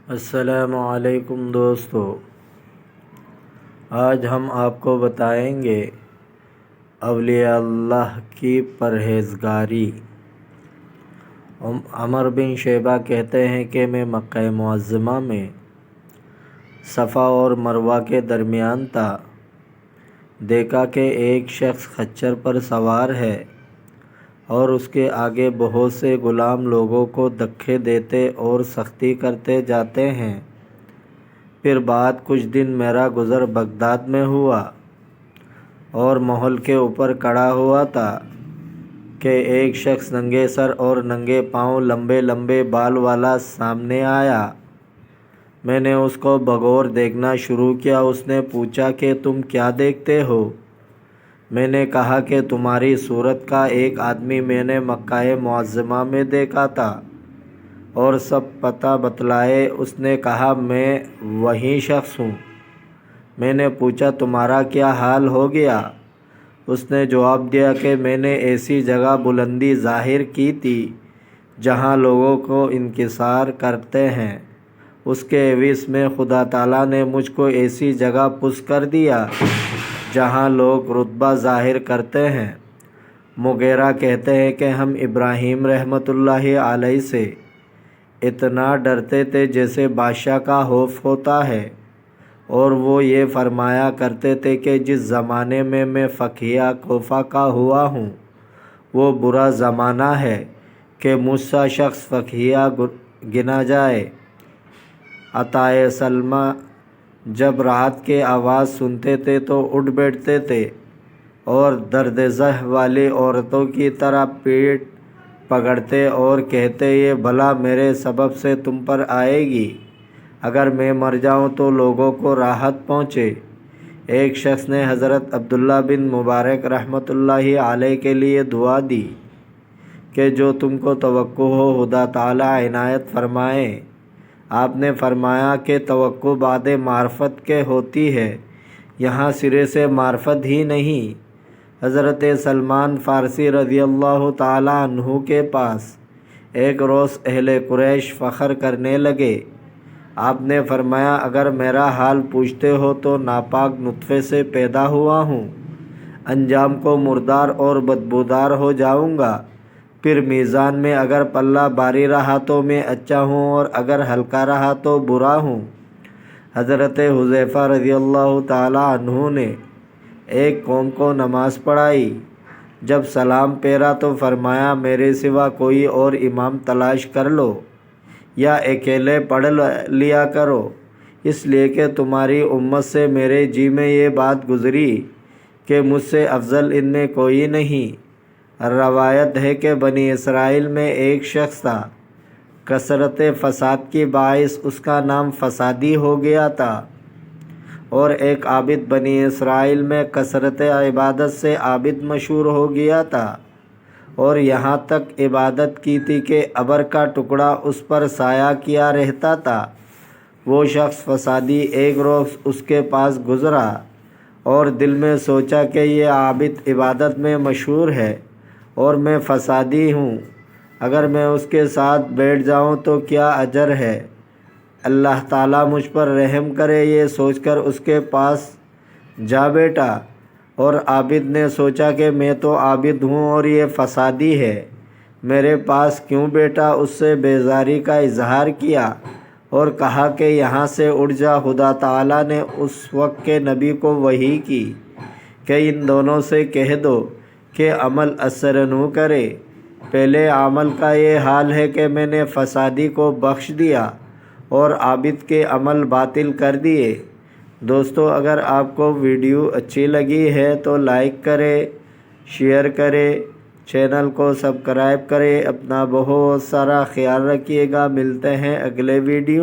السلام علیکم دوستو، آج ہم آپ کو بتائیں گے اولیاء اللہ کی پرہیزگاری۔ عمر بن شیبہ کہتے ہیں کہ میں مکہ معظمہ میں صفا اور مروہ کے درمیان تھا، دیکھا کہ ایک شخص خچر پر سوار ہے اور اس کے آگے بہت سے غلام لوگوں کو دھکے دیتے اور سختی کرتے جاتے ہیں۔ پھر بعد کچھ دن میرا گزر بغداد میں ہوا اور محل کے اوپر کھڑا ہوا تھا کہ ایک شخص ننگے سر اور ننگے پاؤں لمبے لمبے بال والا سامنے آیا۔ میں نے اس کو بغور دیکھنا شروع کیا۔ اس نے پوچھا کہ تم کیا دیکھتے ہو؟ میں نے کہا کہ تمہاری صورت کا ایک آدمی میں نے مکہ معظمہ میں دیکھا تھا اور سب پتہ بتلائے۔ اس نے کہا میں وہی شخص ہوں۔ میں نے پوچھا تمہارا کیا حال ہو گیا؟ اس نے جواب دیا کہ میں نے ایسی جگہ بلندی ظاہر کی تھی جہاں لوگوں کو انکسار کرتے ہیں، اس کے عوض میں خدا تعالیٰ نے مجھ کو ایسی جگہ پُش کر دیا جہاں لوگ رتبہ ظاہر کرتے ہیں۔ مغیرہ کہتے ہیں کہ ہم ابراہیم رحمۃ اللہ علیہ سے اتنا ڈرتے تھے جیسے بادشاہ کا خوف ہوتا ہے، اور وہ یہ فرمایا کرتے تھے کہ جس زمانے میں میں فقیہ کوفہ کا ہوا ہوں وہ برا زمانہ ہے کہ مجھ سا شخص فقیہ گنا جائے۔ عطائے سلمہ جب رات کے آواز سنتے تھے تو اٹھ بیٹھتے تھے اور درد ذہ والی عورتوں کی طرح پیٹ پکڑتے اور کہتے یہ بلا میرے سبب سے تم پر آئے گی، اگر میں مر جاؤں تو لوگوں کو راحت پہنچے۔ ایک شخص نے حضرت عبداللہ بن مبارک رحمۃ اللہ علیہ کے لیے دعا دی کہ جو تم کو توقع ہو خدا تعالیٰ عنایت فرمائے۔ آپ نے فرمایا کہ توقع بعد معرفت کے ہوتی ہے، یہاں سرے سے معرفت ہی نہیں۔ حضرت سلمان فارسی رضی اللہ تعالیٰ عنہ کے پاس ایک روز اہل قریش فخر کرنے لگے۔ آپ نے فرمایا اگر میرا حال پوچھتے ہو تو ناپاک نطفے سے پیدا ہوا ہوں، انجام کو مردار اور بدبودار ہو جاؤں گا، پھر میزان میں اگر پلہ بھاری رہا تو میں اچھا ہوں اور اگر ہلکا رہا تو برا ہوں۔ حضرت حذیفہ رضی اللہ تعالیٰ عنہ نے ایک قوم کو نماز پڑھائی، جب سلام پھیرا تو فرمایا میرے سوا کوئی اور امام تلاش کر لو یا اکیلے پڑھ لیا کرو، اس لیے کہ تمہاری امت سے میرے جی میں یہ بات گزری کہ مجھ سے افضل ان میں کوئی نہیں۔ روایت ہے کہ بنی اسرائیل میں ایک شخص تھا، کثرت فساد کی باعث اس کا نام فسادی ہو گیا تھا، اور ایک عابد بنی اسرائیل میں کثرت عبادت سے عابد مشہور ہو گیا تھا، اور یہاں تک عبادت کی تھی کہ ابر کا ٹکڑا اس پر سایہ کیا رہتا تھا۔ وہ شخص فسادی ایک روز اس کے پاس گزرا اور دل میں سوچا کہ یہ عابد عبادت میں مشہور ہے اور میں فسادی ہوں، اگر میں اس کے ساتھ بیٹھ جاؤں تو کیا اجر ہے، اللہ تعالیٰ مجھ پر رحم کرے، یہ سوچ کر اس کے پاس جا بیٹھا۔ اور عابد نے سوچا کہ میں تو عابد ہوں اور یہ فسادی ہے، میرے پاس کیوں بیٹھا؟ اس سے بیزاری کا اظہار کیا اور کہا کہ یہاں سے اٹھ جا۔ خدا تعالیٰ نے اس وقت کے نبی کو وحی کی کہ ان دونوں سے کہہ دو کہ عمل اثر نہ کرے، پہلے عمل کا یہ حال ہے کہ میں نے فسادی کو بخش دیا اور عابد کے عمل باطل کر دیے۔ دوستو، اگر آپ کو ویڈیو اچھی لگی ہے تو لائک کرے، شیئر کرے، چینل کو سبسکرائب کرے، اپنا بہت سارا خیال رکھیے گا۔ ملتے ہیں اگلے ویڈیو